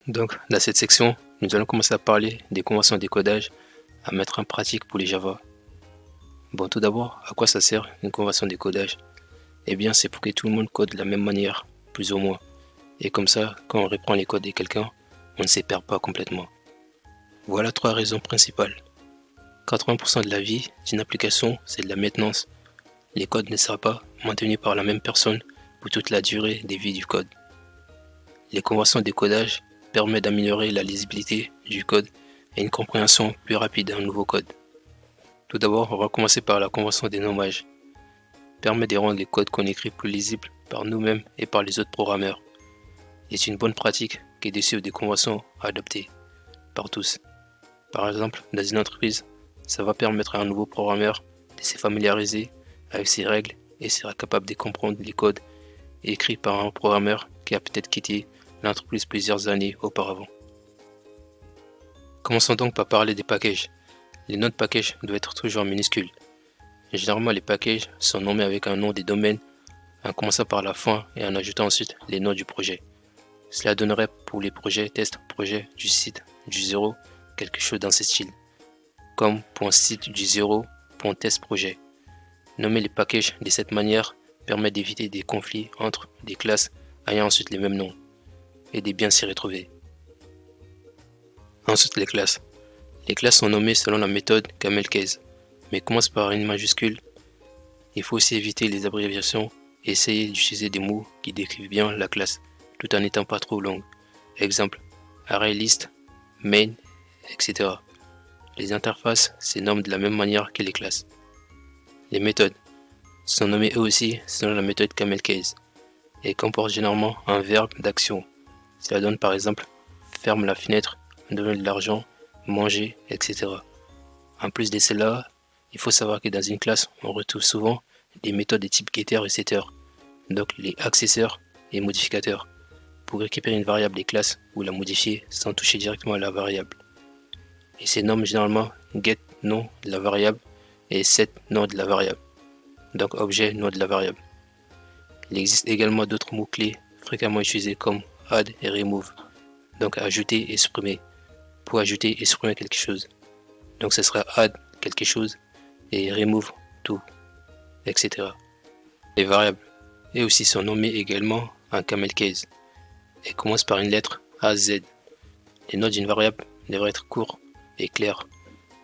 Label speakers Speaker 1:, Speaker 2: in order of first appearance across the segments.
Speaker 1: Donc, dans cette section, nous allons commencer à parler des conventions de codage à mettre en pratique pour les Java. Bon, tout d'abord, à quoi ça sert une convention de codage? Eh bien, c'est pour que tout le monde code de la même manière, plus ou moins. Et comme ça, quand on reprend les codes de quelqu'un, on ne se perd pas complètement. Voilà 3 raisons principales. 80% de la vie d'une application, c'est de la maintenance. Les codes ne seront pas maintenus par la même personne pour toute la durée de vie du code. Les conventions de codage permettent d'améliorer la lisibilité du code et une compréhension plus rapide d'un nouveau code. Tout d'abord, on va commencer par la convention des nommages. Permet de rendre les codes qu'on écrit plus lisibles par nous-mêmes et par les autres programmeurs. Et c'est une bonne pratique qui est de suivre des conventions adoptées par tous. Par exemple, dans une entreprise, ça va permettre à un nouveau programmeur de se familiariser avec ces règles et sera capable de comprendre les codes écrits par un programmeur qui a peut-être quitté l'entreprise plusieurs années auparavant. Commençons donc par parler des packages. Les noms de packages doivent être toujours en minuscules. Généralement, les packages sont nommés avec un nom des domaines en commençant par la fin et en ajoutant ensuite les noms du projet. Cela donnerait pour les projets test projet du site du 0 quelque chose dans ce style, comme .site du 0, .test projet. Nommer les packages de cette manière permet d'éviter des conflits entre des classes ayant ensuite les mêmes noms et de bien s'y retrouver. Ensuite, les classes. Les classes sont nommées selon la méthode camel case, mais commencent par une majuscule. Il faut aussi éviter les abréviations et essayer d'utiliser des mots qui décrivent bien la classe, tout en n'étant pas trop longues. Exemple, ArrayList, main, etc. Les interfaces se nomment de la même manière que les classes. Les méthodes sont nommées eux aussi selon la méthode camel case et comportent généralement un verbe d'action. Cela donne par exemple ferme la fenêtre, donne de l'argent, manger, etc. En plus de cela, il faut savoir que dans une classe, on retrouve souvent des méthodes de type getter et setter, donc les accesseurs et modificateurs, pour récupérer une variable des classes ou la modifier sans toucher directement à la variable. Et ces nomment généralement get nom de la variable et set nom de la variable, donc objet nom de la variable. Il existe également d'autres mots-clés fréquemment utilisés comme add et remove, donc ajouter et supprimer, pour ajouter et supprimer quelque chose. Donc ce sera add quelque chose et remove tout, etc. Les variables et aussi sont nommées également en camel case et commencent par une lettre A, Z. Les noms d'une variable devraient être courts et clairs.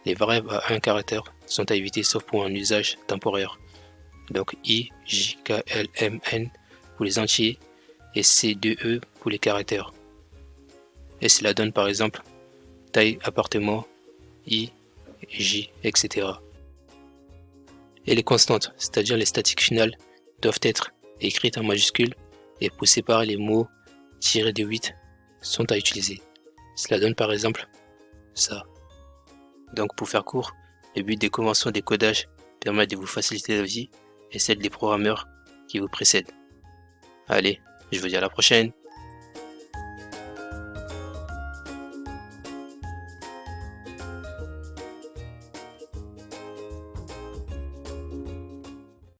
Speaker 1: Les variables à un caractère sont à éviter sauf pour un usage temporaire. Donc I, J, K, L, M, N pour les entiers et C, 2, E pour les caractères. Et cela donne par exemple taille appartement, I, J, etc. Et les constantes, c'est-à-dire les statiques finales, doivent être écrites en majuscules et pour séparer les mots tirés de 8 sont à utiliser. Cela donne par exemple ça. Donc pour faire court, le but des conventions de codage permet de vous faciliter la vie et celle des programmeurs qui vous précèdent. Allez, je vous dis à la prochaine.